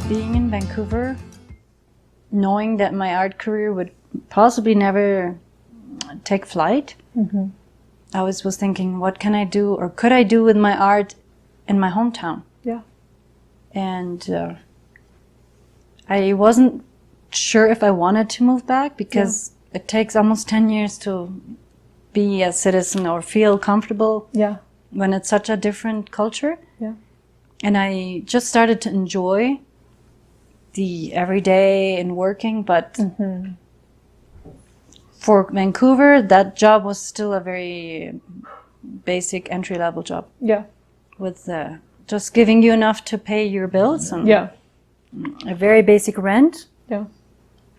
being in Vancouver, knowing that my art career would possibly never take flight, I was thinking, what can I do or could I do with my art in my hometown? Yeah. And I wasn't sure if I wanted to move back because it takes almost 10 years to be a citizen or feel comfortable when it's such a different culture. Yeah. And I just started to enjoy the everyday and working, but for Vancouver, that job was still a very basic entry-level job. Yeah. With just giving you enough to pay your bills and a very basic rent. Yeah.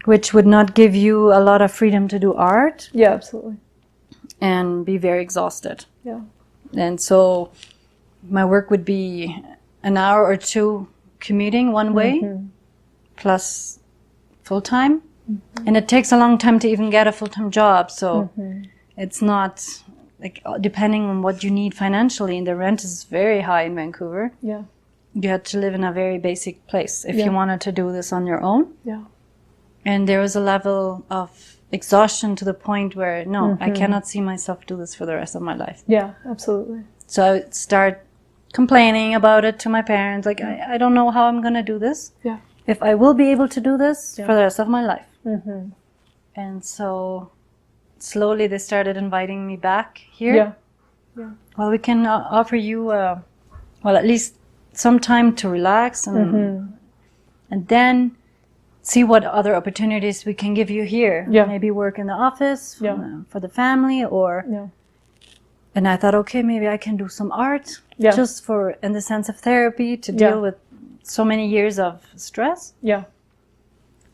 Which would not give you a lot of freedom to do art. Yeah, absolutely. And be very exhausted. Yeah. And so my work would be an hour or two commuting one way, plus full-time. And it takes a long time to even get a full-time job. So it's not, like, depending on what you need financially, and the rent is very high in Vancouver. Yeah. You had to live in a very basic place if you wanted to do this on your own. Yeah. And there was a level of exhaustion to the point where, no, I cannot see myself do this for the rest of my life. Yeah, absolutely. So I would start complaining about it to my parents, like, I don't know how I'm going to do this. Yeah. If I will be able to do this for the rest of my life. And so slowly they started inviting me back here. Yeah. Yeah. Well, we can offer you, at least some time to relax and then see what other opportunities we can give you here. Yeah. Maybe work in the office for the family or... Yeah. And I thought, okay, maybe I can do some art just for, in the sense of therapy, to deal with so many years of stress. Yeah.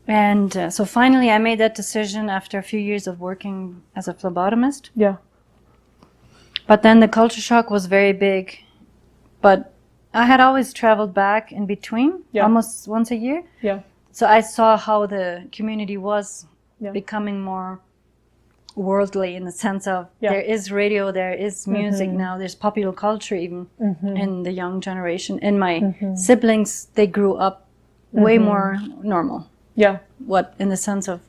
And so finally I made that decision after a few years of working as a phlebotomist. Yeah. But then the culture shock was very big. But I had always traveled back in between, almost once a year. Yeah. So I saw how the community was becoming more worldly, in the sense of there is radio, there is music now, there's popular culture even in the young generation. And my siblings, they grew up way more normal. Yeah. What, in the sense of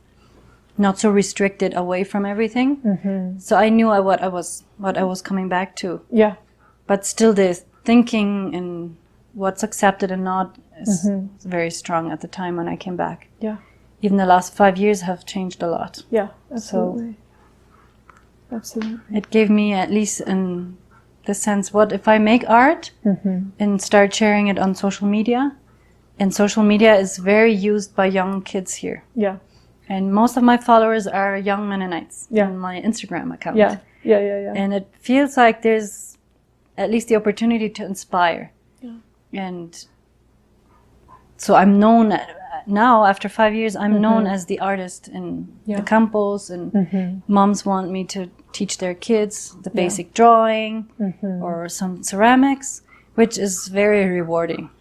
not so restricted away from everything. So I knew what I was coming back to. Yeah. But still the thinking and what's accepted and not is very strong at the time when I came back. Yeah. Even the last 5 years have changed a lot. Yeah, absolutely. Absolutely. It gave me, at least in the sense, what if I make art and start sharing it on social media? And social media is very used by young kids here. Yeah. And most of my followers are young Mennonites on my Instagram account. Yeah. Yeah, yeah, yeah. And it feels like there's at least the opportunity to inspire. Yeah. And so I'm known now, after 5 years, I'm known as the artist in the Campos, and moms want me to teach their kids the basic drawing or some ceramics, which is very rewarding.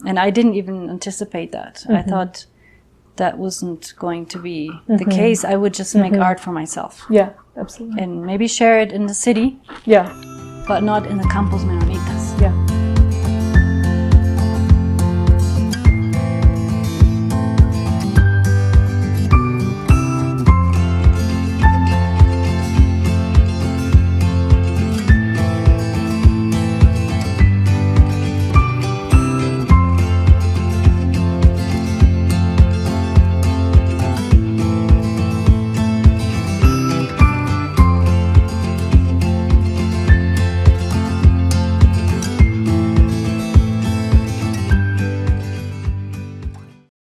And I didn't even anticipate that. I thought that wasn't going to be the case. I would just make art for myself. Yeah, absolutely. And maybe share it in the city. Yeah. But not in the Campos Mennonitas. Yeah.